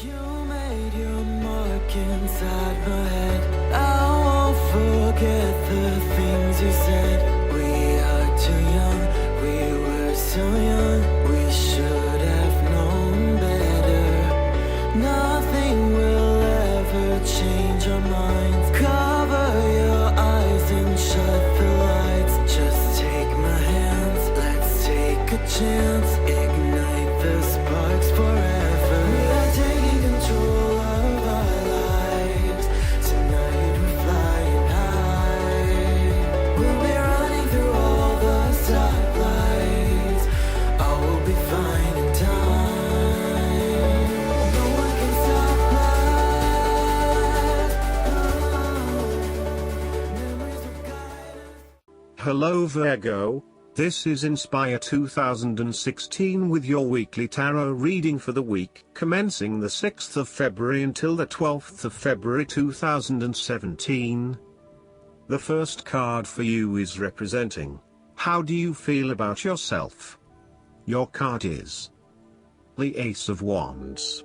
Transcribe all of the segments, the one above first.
You made your mark inside my head. I won't forget the things you said. We are too young, we were so young. We should have known better. Nothing will ever change our minds. Cover your eyes and shut the lights. Just take my hands, let's take a chance. Ignite the sparks forever. We are taking control of our lives. Tonight we're flying high. We'll be running through all the stoplights. All will be fine in time. No one can stop us. Memories will guide us. Hello Virgo, this is Inspire 2016 with your weekly tarot reading for the week commencing the 6th of February until the 12th of February 2017. The first card for you is representing, how do you feel about yourself? Your card is the Ace of Wands.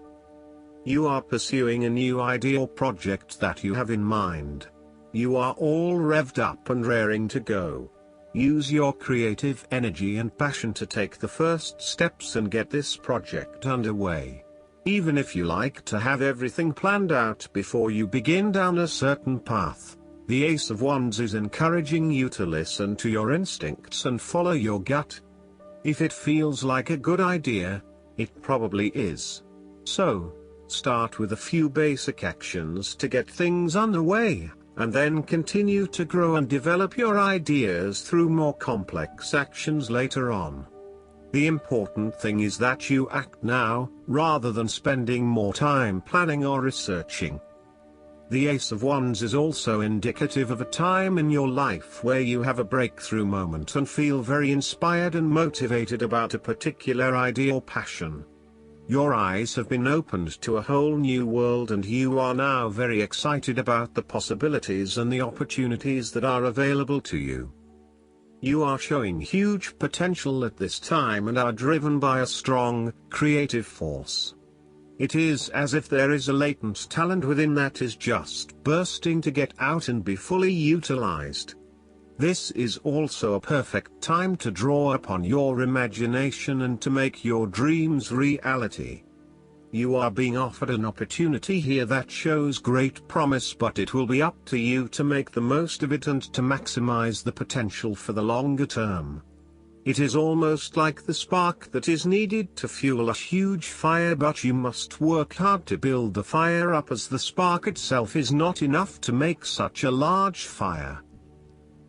You are pursuing a new idea or project that you have in mind. You are all revved up and raring to go. Use your creative energy and passion to take the first steps and get this project underway. Even if you like to have everything planned out before you begin down a certain path, the Ace of Wands is encouraging you to listen to your instincts and follow your gut. If it feels like a good idea, it probably is. So, start with a few basic actions to get things underway, and then continue to grow and develop your ideas through more complex actions later on. The important thing is that you act now, rather than spending more time planning or researching. The Ace of Wands is also indicative of a time in your life where you have a breakthrough moment and feel very inspired and motivated about a particular idea or passion. Your eyes have been opened to a whole new world and you are now very excited about the possibilities and the opportunities that are available to you. You are showing huge potential at this time and are driven by a strong, creative force. It is as if there is a latent talent within that is just bursting to get out and be fully utilized. This is also a perfect time to draw upon your imagination and to make your dreams reality. You are being offered an opportunity here that shows great promise, but it will be up to you to make the most of it and to maximize the potential for the longer term. It is almost like the spark that is needed to fuel a huge fire, but you must work hard to build the fire up, as the spark itself is not enough to make such a large fire.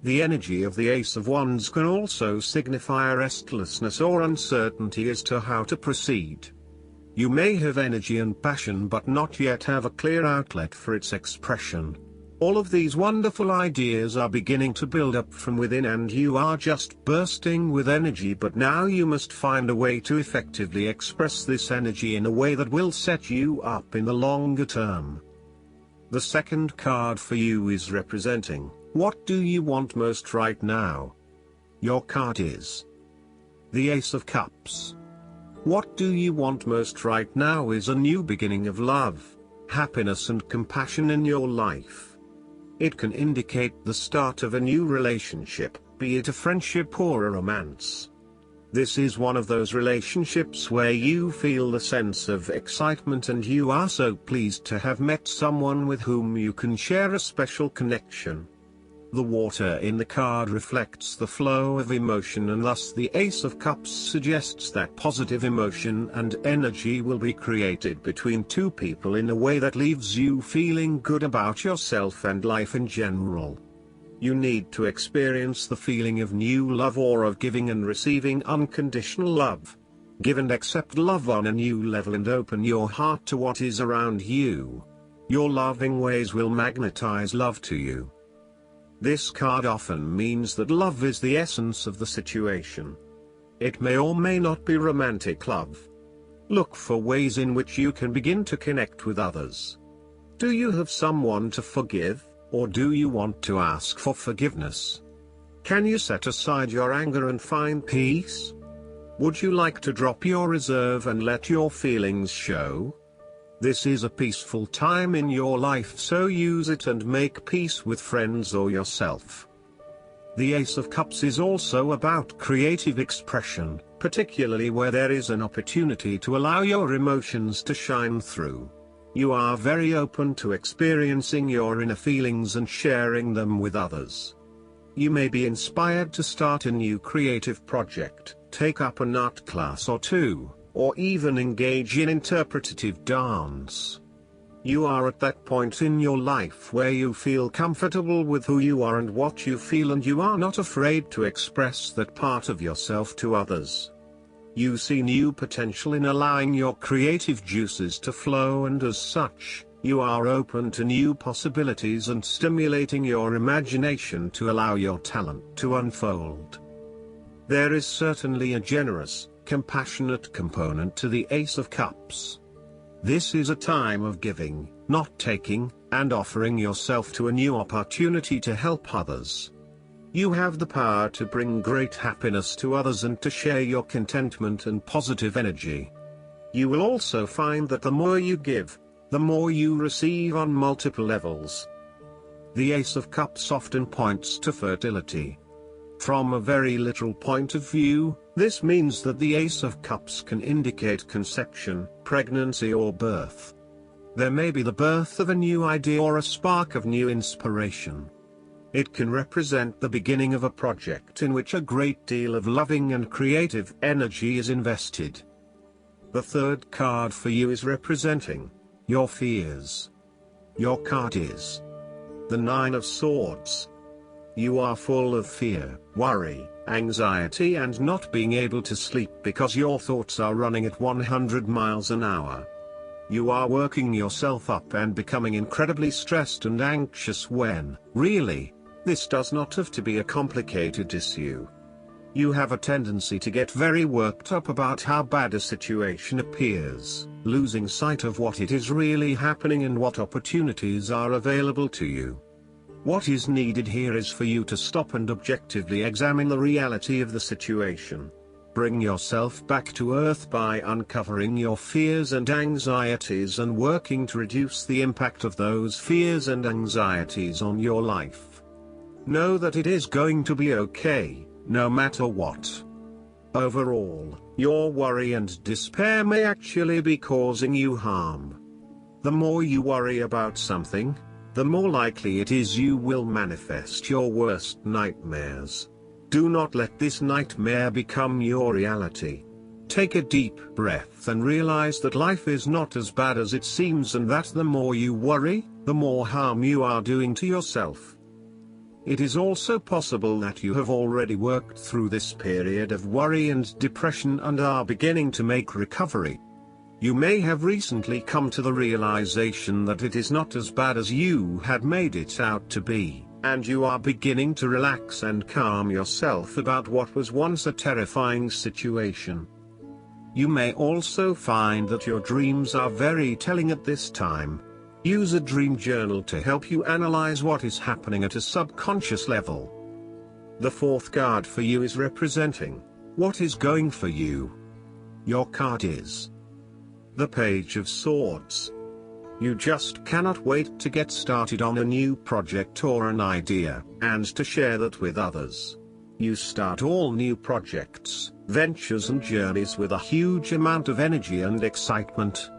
The energy of the Ace of Wands can also signify restlessness or uncertainty as to how to proceed. You may have energy and passion but not yet have a clear outlet for its expression. All of these wonderful ideas are beginning to build up from within and you are just bursting with energy, but now you must find a way to effectively express this energy in a way that will set you up in the longer term. The second card for you is representing, what do you want most right now? Your card is the Ace of Cups. What do you want most right now is a new beginning of love, happiness and compassion in your life. It can indicate the start of a new relationship, be it a friendship or a romance. This is one of those relationships where you feel the sense of excitement and you are so pleased to have met someone with whom you can share a special connection. The water in the card reflects the flow of emotion, and thus the Ace of Cups suggests that positive emotion and energy will be created between two people in a way that leaves you feeling good about yourself and life in general. You need to experience the feeling of new love or of giving and receiving unconditional love. Give and accept love on a new level and open your heart to what is around you. Your loving ways will magnetize love to you. This card often means that love is the essence of the situation. It may or may not be romantic love. Look for ways in which you can begin to connect with others. Do you have someone to forgive, or do you want to ask for forgiveness? Can you set aside your anger and find peace? Would you like to drop your reserve and let your feelings show? This is a peaceful time in your life, so use it and make peace with friends or yourself. The Ace of Cups is also about creative expression, particularly where there is an opportunity to allow your emotions to shine through. You are very open to experiencing your inner feelings and sharing them with others. You may be inspired to start a new creative project, take up an art class or two, or even engage in interpretative dance. You are at that point in your life where you feel comfortable with who you are and what you feel, and you are not afraid to express that part of yourself to others. You see new potential in allowing your creative juices to flow, and as such, you are open to new possibilities and stimulating your imagination to allow your talent to unfold. There is certainly a generous, compassionate component to the Ace of Cups. This is a time of giving, not taking, and offering yourself to a new opportunity to help others. You have the power to bring great happiness to others and to share your contentment and positive energy. You will also find that the more you give, the more you receive on multiple levels. The Ace of Cups often points to fertility. From a very literal point of view, this means that the Ace of Cups can indicate conception, pregnancy, or birth. There may be the birth of a new idea or a spark of new inspiration. It can represent the beginning of a project in which a great deal of loving and creative energy is invested. The third card for you is representing your fears. Your card is the Nine of Swords. You are full of fear, worry, anxiety, and not being able to sleep because your thoughts are running at 100 miles an hour. You are working yourself up and becoming incredibly stressed and anxious when, really, this does not have to be a complicated issue. You have a tendency to get very worked up about how bad a situation appears, losing sight of what it is really happening and what opportunities are available to you. What is needed here is for you to stop and objectively examine the reality of the situation. Bring yourself back to earth by uncovering your fears and anxieties and working to reduce the impact of those fears and anxieties on your life. Know that it is going to be okay, no matter what. Overall, your worry and despair may actually be causing you harm. The more you worry about something, the more likely it is you will manifest your worst nightmares. Do not let this nightmare become your reality. Take a deep breath and realize that life is not as bad as it seems, and that the more you worry, the more harm you are doing to yourself. It is also possible that you have already worked through this period of worry and depression and are beginning to make recovery. You may have recently come to the realization that it is not as bad as you had made it out to be, and you are beginning to relax and calm yourself about what was once a terrifying situation. You may also find that your dreams are very telling at this time. Use a dream journal to help you analyze what is happening at a subconscious level. The fourth card for you is representing what is going for you. Your card is the Page of Swords. You just cannot wait to get started on a new project or an idea, and to share that with others. You start all new projects, ventures and journeys with a huge amount of energy and excitement.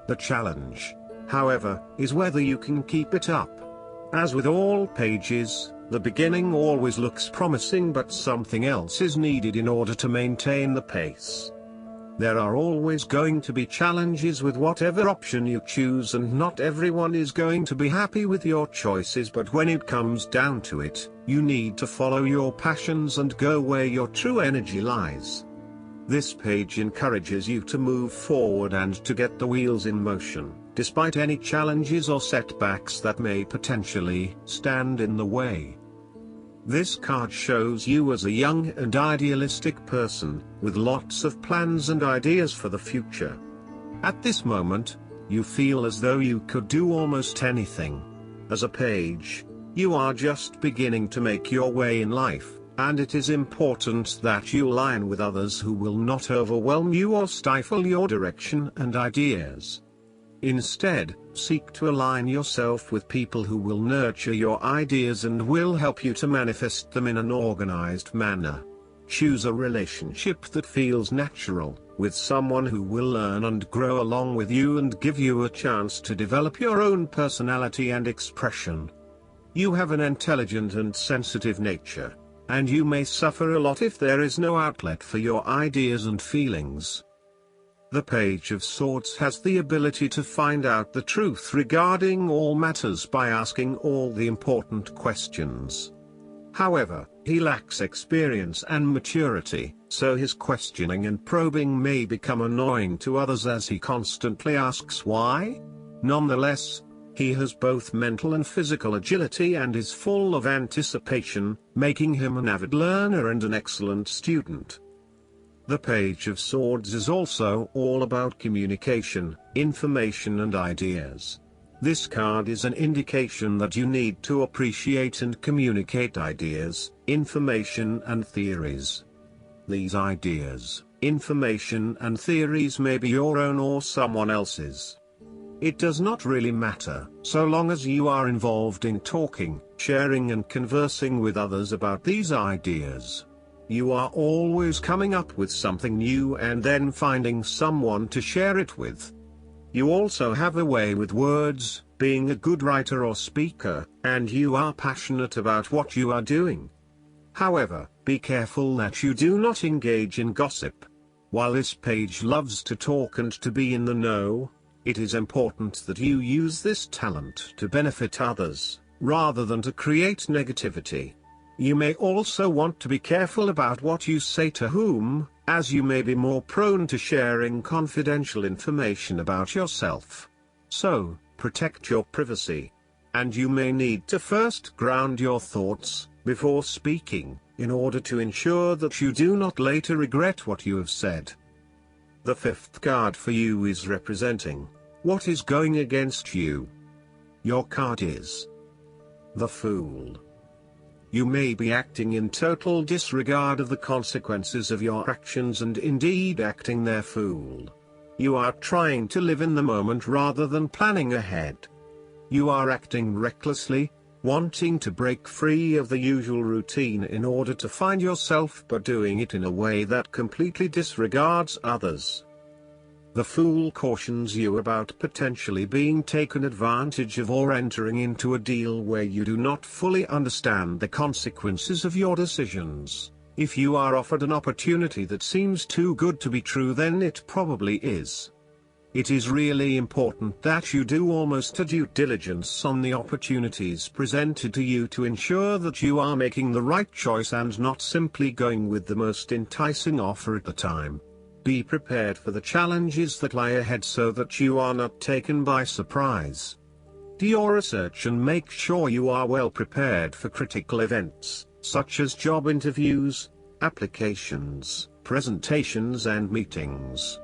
The challenge, however, is whether you can keep it up. As with all pages, the beginning always looks promising, but something else is needed in order to maintain the pace. There are always going to be challenges with whatever option you choose, and not everyone is going to be happy with your choices, but when it comes down to it, you need to follow your passions and go where your true energy lies. This page encourages you to move forward and to get the wheels in motion, despite any challenges or setbacks that may potentially stand in the way. This card shows you as a young and idealistic person, with lots of plans and ideas for the future. At this moment, you feel as though you could do almost anything. As a page, you are just beginning to make your way in life, and it is important that you align with others who will not overwhelm you or stifle your direction and ideas. Instead, seek to align yourself with people who will nurture your ideas and will help you to manifest them in an organized manner. Choose a relationship that feels natural, with someone who will learn and grow along with you and give you a chance to develop your own personality and expression. You have an intelligent and sensitive nature, and you may suffer a lot if there is no outlet for your ideas and feelings. The Page of Swords has the ability to find out the truth regarding all matters by asking all the important questions. However, he lacks experience and maturity, so his questioning and probing may become annoying to others as he constantly asks why. Nonetheless, he has both mental and physical agility and is full of anticipation, making him an avid learner and an excellent student. The Page of Swords is also all about communication, information and ideas. This card is an indication that you need to appreciate and communicate ideas, information and theories. These ideas, information and theories may be your own or someone else's. It does not really matter, so long as you are involved in talking, sharing and conversing with others about these ideas. You are always coming up with something new and then finding someone to share it with. You also have a way with words, being a good writer or speaker, and you are passionate about what you are doing. However, be careful that you do not engage in gossip. While this page loves to talk and to be in the know, it is important that you use this talent to benefit others, rather than to create negativity. You may also want to be careful about what you say to whom, as you may be more prone to sharing confidential information about yourself. So, protect your privacy. And you may need to first ground your thoughts, before speaking, in order to ensure that you do not later regret what you have said. The fifth card for you is representing what is going against you. Your card is the Fool. You may be acting in total disregard of the consequences of your actions and indeed acting their fool. You are trying to live in the moment rather than planning ahead. You are acting recklessly, wanting to break free of the usual routine in order to find yourself, but doing it in a way that completely disregards others. The Fool cautions you about potentially being taken advantage of or entering into a deal where you do not fully understand the consequences of your decisions. If you are offered an opportunity that seems too good to be true, then it probably is. It is really important that you do almost a due diligence on the opportunities presented to you to ensure that you are making the right choice and not simply going with the most enticing offer at the time. Be prepared for the challenges that lie ahead so that you are not taken by surprise. Do your research and make sure you are well prepared for critical events, such as job interviews, applications, presentations and meetings.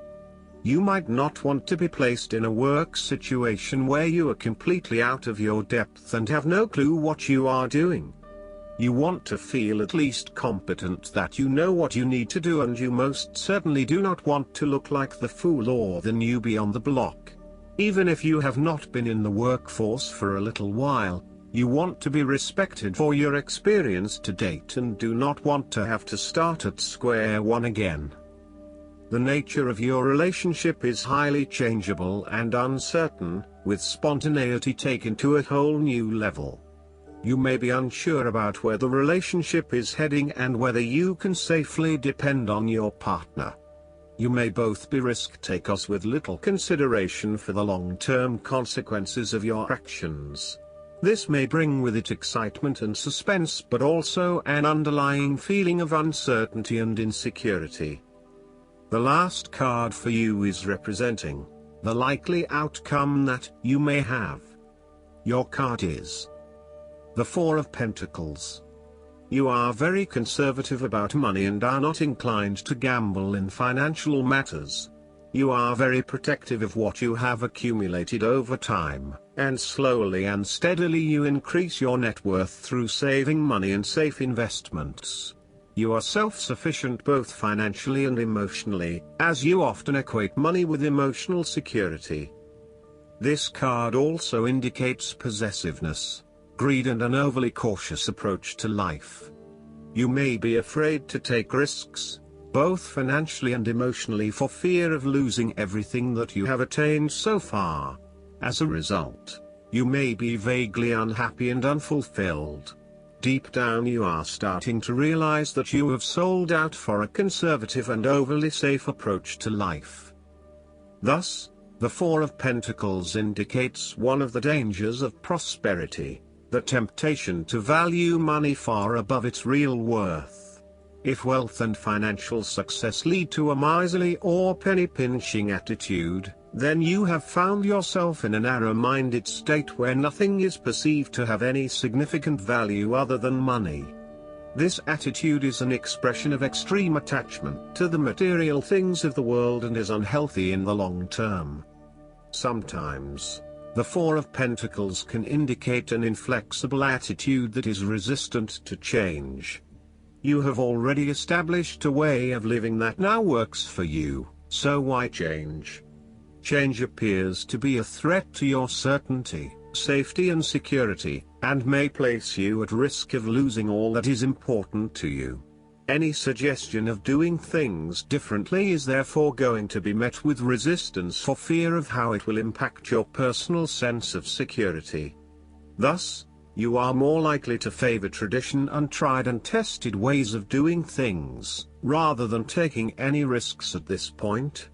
You might not want to be placed in a work situation where you are completely out of your depth and have no clue what you are doing. You want to feel at least competent, that you know what you need to do, and you most certainly do not want to look like the fool or the newbie on the block. Even if you have not been in the workforce for a little while, you want to be respected for your experience to date and do not want to have to start at square one again. The nature of your relationship is highly changeable and uncertain, with spontaneity taken to a whole new level. You may be unsure about where the relationship is heading and whether you can safely depend on your partner. You may both be risk takers with little consideration for the long-term consequences of your actions. This may bring with it excitement and suspense, but also an underlying feeling of uncertainty and insecurity. The last card for you is representing the likely outcome that you may have. Your card is the Four of Pentacles. You are very conservative about money and are not inclined to gamble in financial matters. You are very protective of what you have accumulated over time, and slowly and steadily you increase your net worth through saving money and safe investments. You are self-sufficient both financially and emotionally, as you often equate money with emotional security. This card also indicates possessiveness, greed and an overly cautious approach to life. You may be afraid to take risks, both financially and emotionally, for fear of losing everything that you have attained so far. As a result, you may be vaguely unhappy and unfulfilled. Deep down you are starting to realize that you have sold out for a conservative and overly safe approach to life. Thus, the Four of Pentacles indicates one of the dangers of prosperity, the temptation to value money far above its real worth. If wealth and financial success lead to a miserly or penny-pinching attitude, then you have found yourself in a narrow-minded state where nothing is perceived to have any significant value other than money. This attitude is an expression of extreme attachment to the material things of the world and is unhealthy in the long term. Sometimes, the Four of Pentacles can indicate an inflexible attitude that is resistant to change. You have already established a way of living that now works for you, so why change? Change appears to be a threat to your certainty, safety and security, and may place you at risk of losing all that is important to you. Any suggestion of doing things differently is therefore going to be met with resistance for fear of how it will impact your personal sense of security. Thus, you are more likely to favor tradition and tried and tested ways of doing things, rather than taking any risks at this point.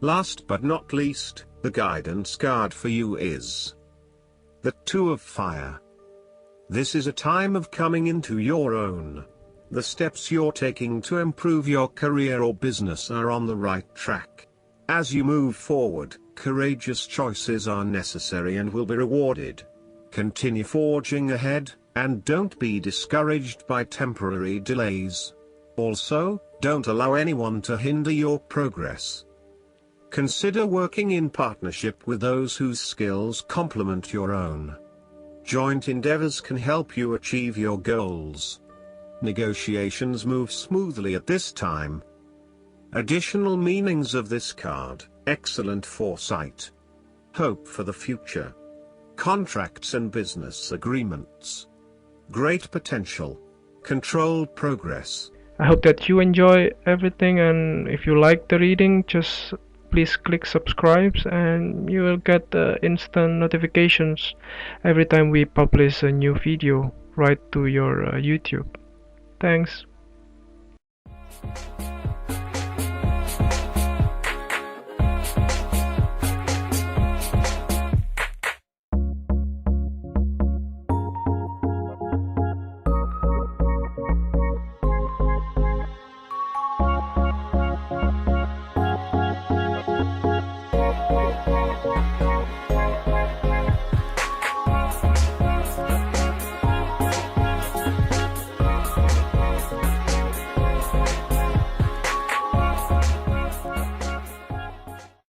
Last but not least, the guidance card for you is the Two of Fire. This is a time of coming into your own. The steps you're taking to improve your career or business are on the right track. As you move forward, courageous choices are necessary and will be rewarded. Continue forging ahead, and don't be discouraged by temporary delays. Also, don't allow anyone to hinder your progress. Consider working in partnership with those whose skills complement your own. Joint endeavors can help you achieve your goals. Negotiations move smoothly at this time. Additional meanings of this card: excellent foresight, hope for the future, contracts and business agreements, great potential, controlled progress. I hope that you enjoy everything, and if you like the reading, just please click subscribe and you will get instant notifications every time we publish a new video right to your YouTube. Thanks.